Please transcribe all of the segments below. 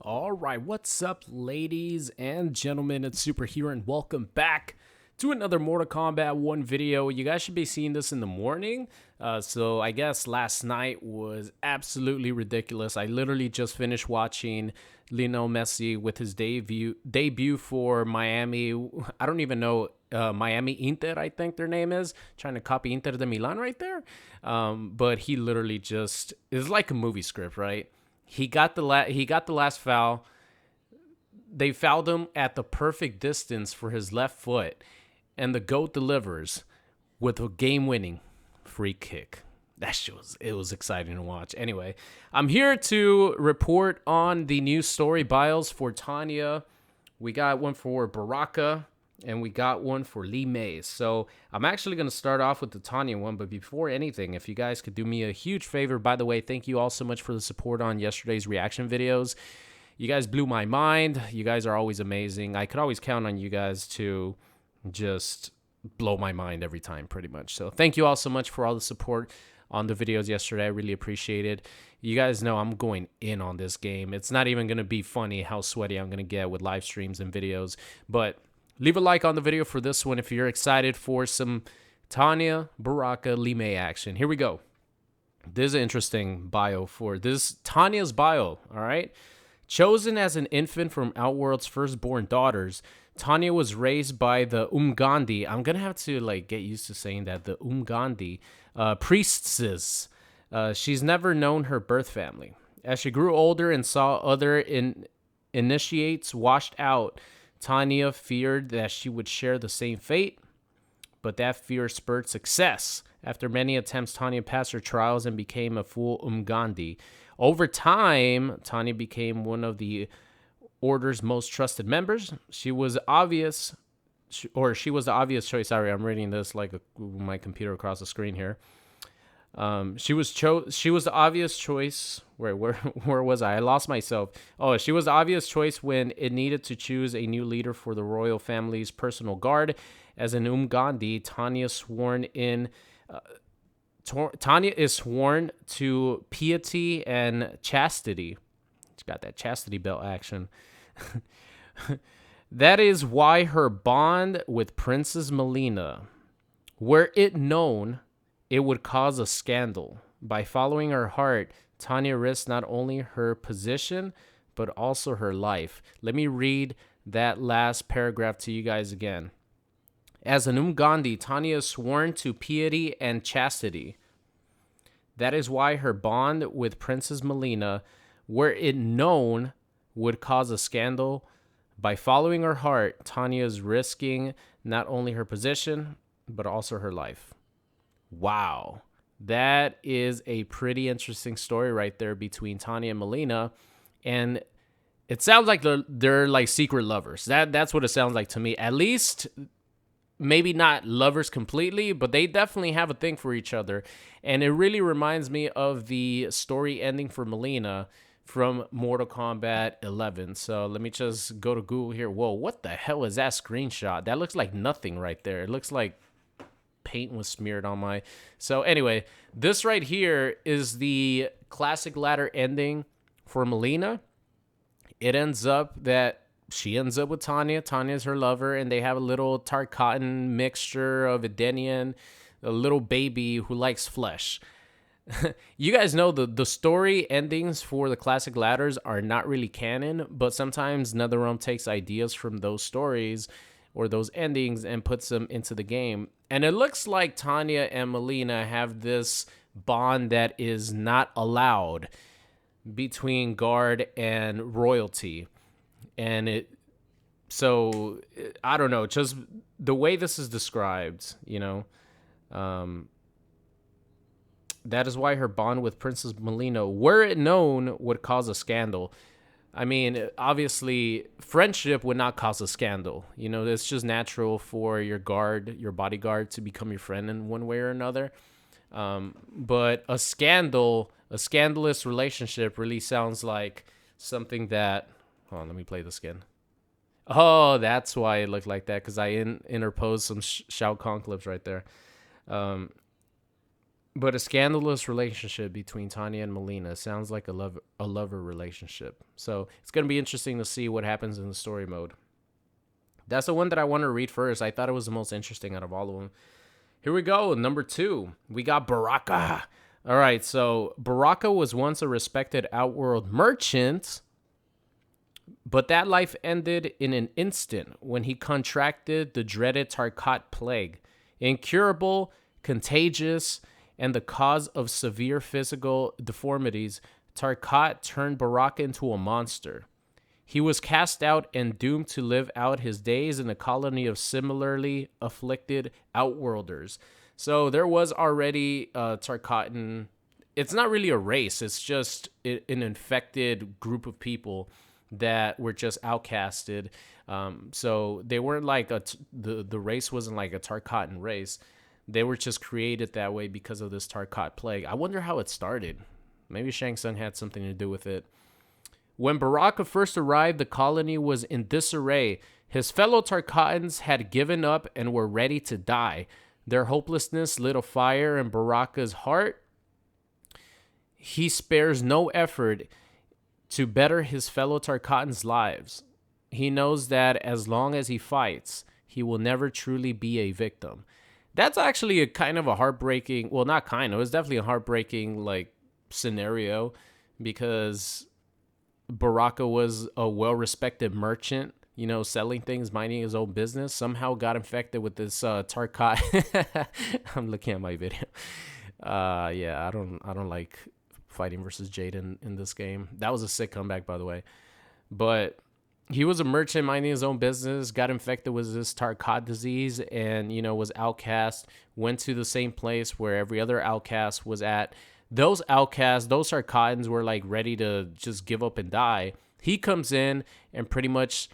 All right, what's up, ladies and gentlemen? It's Super here, and welcome back to another Mortal Kombat 1 video. You guys should be seeing this in the morning. So I guess last night was absolutely ridiculous. I literally just finished watching Lionel Messi with his debut for Miami. I don't even know, Miami Inter, I think their name is. Trying to copy Inter de Milan right there. But he literally just is like a movie script, right? He got the last foul. They fouled him at the perfect distance for his left foot, and the GOAT delivers with a game-winning free kick. That shit was exciting to watch. Anyway, I'm here to report on the new story bios for Tanya. We got one for Baraka, and we got one for Lee Mays. So I'm actually going to start off with the Tanya one, but before anything, if you guys could do me a huge favor, by the way, thank you all so much for the support on yesterday's reaction videos. You guys blew my mind. You guys are always amazing. I could always count on you guys to just blow my mind every time, pretty much. So thank you all so much for all the support on the videos yesterday. I really appreciate it. You guys know I'm going in on this game. It's not even going to be funny how sweaty I'm going to get with live streams and videos, but leave a like on the video for this one if you're excited for some Tanya, Baraka, Lee May action. Here we go. This is an interesting bio for this. Tanya's bio, all right? Chosen as an infant from Outworld's firstborn daughters, Tanya was raised by the Umgandi. I'm going to have to get used to saying that. The Umgandi priestesses. She's never known her birth family. As she grew older and saw other initiates washed out, Tanya feared that she would share the same fate, but that fear spurred success. After many attempts, Tanya passed her trials and became a full Umgandi. Over time, Tanya became one of the Order's most trusted members. She was the obvious choice. Sorry, I'm reading this like my computer across the screen here. She was the obvious choice. Where was I? I lost myself. Oh, she was the obvious choice when it needed to choose a new leader for the royal family's personal guard. As an Umgandi, Tanya is sworn to piety and chastity. She's got that chastity belt action. That is why her bond with Princess Melina, were it known, it would cause a scandal. By following her heart, Tanya risked not only her position, but also her life. Let me read that last paragraph to you guys again. As an Umgandi, Tanya is sworn to piety and chastity. That is why her bond with Princess Melina, were it known, would cause a scandal. By following her heart, Tanya is risking not only her position, but also her life. Wow. That is a pretty interesting story right there between Tanya and Melina. And it sounds like they're like secret lovers. That's what it sounds like to me. At least maybe not lovers completely, but they definitely have a thing for each other. And it really reminds me of the story ending for Melina from Mortal Kombat 11. So let me just go to Google here. Whoa, what the hell is that screenshot? That looks like nothing right there. It looks like paint was smeared on my... So anyway, this right here is the classic ladder ending for Melina. It ends up that she ends up with Tanya. Tanya's her lover, and they have a little Tarkatan mixture of Edenian, a little baby who likes flesh. You guys know the story endings for the classic ladders are not really canon, but sometimes NetherRealm takes ideas from those stories or those endings and puts them into the game. And it looks like Tanya and Melina have this bond that is not allowed between guard and royalty. And so I don't know, just the way this is described, that is why her bond with Princess Melina, were it known, would cause a scandal. I mean, obviously, friendship would not cause a scandal. It's just natural for your bodyguard, to become your friend in one way or another. But a scandalous relationship really sounds like something that... Hold on, let me play this again. Oh, that's why it looked like that, because I interposed some Shao Kahn clips right there. But a scandalous relationship between Tanya and Melina sounds like a lover relationship. So it's going to be interesting to see what happens in the story mode. That's the one that I want to read first. I thought it was the most interesting out of all of them. Here we go. Number 2. We got Baraka. All right. So Baraka was once a respected outworld merchant, but that life ended in an instant when he contracted the dreaded Tarkat plague. Incurable, contagious, and the cause of severe physical deformities, Tarkat turned Baraka into a monster. He was cast out and doomed to live out his days in a colony of similarly afflicted outworlders. So there was already Tarkatan. It's not really a race. It's just an infected group of people that were just outcasted. So they weren't like the race wasn't like a Tarkatan race. They were just created that way because of this Tarkat plague. I wonder how it started. Maybe Shang Tsung had something to do with it. When Baraka first arrived, the colony was in disarray. His fellow Tarkatans had given up and were ready to die. Their hopelessness lit a fire in Baraka's heart. He spares no effort to better his fellow Tarkatans' lives. He knows that as long as he fights, he will never truly be a victim. That's actually a kind of a heartbreaking, well, not kind of, it's definitely a heartbreaking like scenario, because Baraka was a well-respected merchant, you know, selling things, minding his own business, somehow got infected with this Tarkat. I'm looking at my video. Yeah, I don't like fighting versus Jaden in this game. That was a sick comeback, by the way. But he was a merchant minding his own business, got infected with this Tarkat disease, and, you know, was outcast, went to the same place where every other outcast was at. Those outcasts, those Tarkatans were like ready to just give up and die. He comes in and pretty much,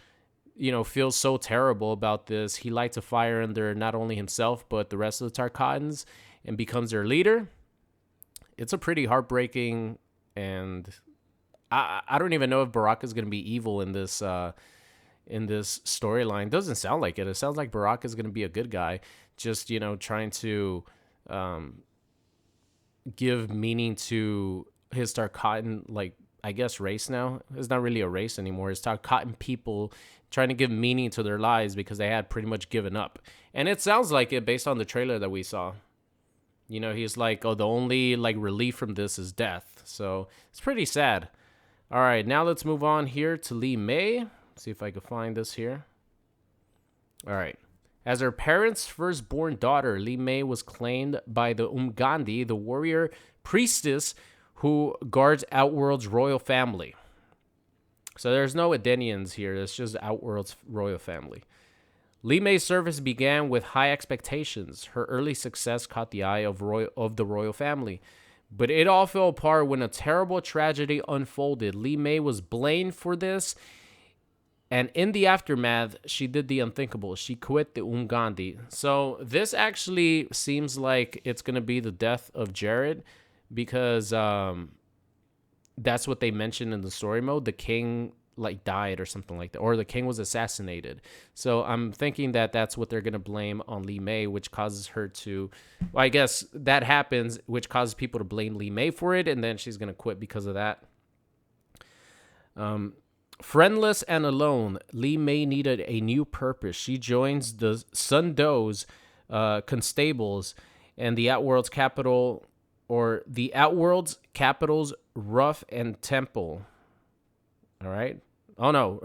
you know, feels so terrible about this. He lights a fire under not only himself, but the rest of the Tarkatans and becomes their leader. It's a pretty heartbreaking, and I don't even know if Baraka is going to be evil in this storyline. Doesn't sound like it. It sounds like Baraka is going to be a good guy, just, you know, trying to give meaning to his Tarkatan, like, I guess, race now. It's not really a race anymore. It's Tarkatan people trying to give meaning to their lives because they had pretty much given up. And it sounds like it based on the trailer that we saw. You know, he's like, oh, the only like relief from this is death. So it's pretty sad. All right, now let's move on here to Li Mei. See if I can find this here. All right. As her parents' firstborn daughter, Li Mei was claimed by the Umgandi, the warrior priestess who guards Outworld's royal family. So there's no Edenians here. It's just Outworld's royal family. Li Mei's service began with high expectations. Her early success caught the eye of the royal family. But it all fell apart when a terrible tragedy unfolded. Li Mei was blamed for this, and in the aftermath, she did the unthinkable. She quit the Umgandi. So this actually seems like it's going to be the death of Jared, because that's what they mentioned in the story mode. The king like died or something like that, or the king was assassinated. So I'm thinking that that's what they're going to blame on Li Mei, which causes her to, well, I guess that happens, which causes people to blame Li Mei for it, and then she's going to quit because of that. Friendless and alone, Li Mei needed a new purpose. She joins the Sun Do's constables and the Outworld's capital, or the Outworld's capital's rough and temple. All right. Oh, no.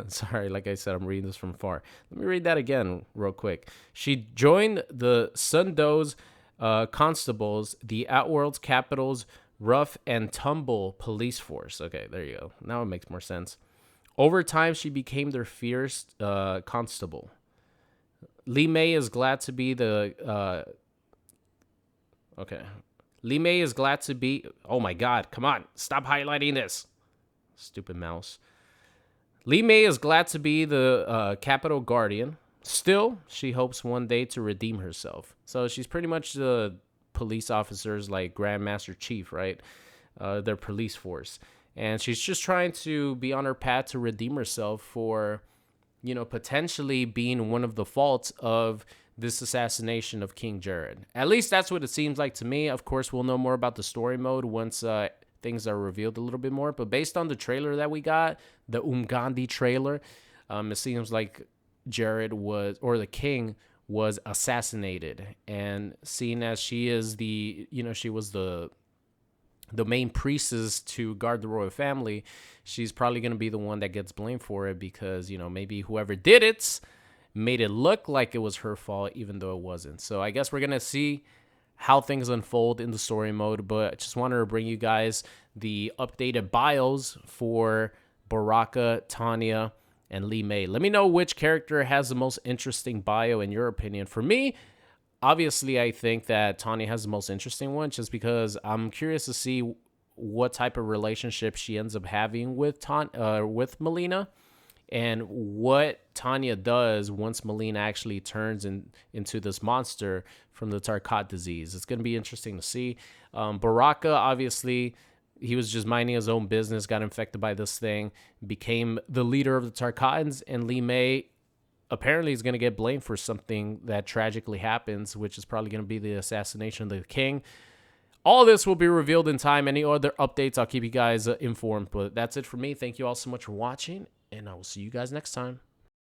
Sorry. Like I said, I'm reading this from far. Let me read that again real quick. She joined the Sun Do's constables, the Outworld's capital's rough and tumble police force. Okay, there you go. Now it makes more sense. Over time, she became their fierce constable. Li Mei is glad to be the... Okay. Li Mei is glad to be... Oh my God, come on. Stop highlighting this. Stupid mouse. Li Mei is glad to be the capital guardian. Still, she hopes one day to redeem herself. So she's pretty much the police officers, like Grandmaster Chief, right? Their police force. And she's just trying to be on her path to redeem herself for, you know, potentially being one of the faults of this assassination of King Jared. At least that's what it seems like to me. Of course, we'll know more about the story mode once things are revealed a little bit more. But based on the trailer that we got, the Gandhi trailer, it seems like Jared was, or the king was assassinated. And seeing as she is she was the main priestess to guard the royal family, she's probably going to be the one that gets blamed for it because, maybe whoever did it made it look like it was her fault, even though it wasn't. So I guess we're going to see how things unfold in the story mode, but I just wanted to bring you guys the updated bios for Baraka, Tanya, and Lee May. Let me know which character has the most interesting bio in your opinion. For me, obviously, I think that Tanya has the most interesting one just because I'm curious to see what type of relationship she ends up having with Melina, and what Tanya does once Melina actually turns into this monster from the Tarkat disease. It's going to be interesting to see. Baraka, obviously, he was just minding his own business, got infected by this thing, became the leader of the Tarkatans, and Lee May apparently is going to get blamed for something that tragically happens, which is probably going to be the assassination of the king. All this will be revealed in time. Any other updates, I'll keep you guys informed. But that's it for me. Thank you all so much for watching, and I will see you guys next time.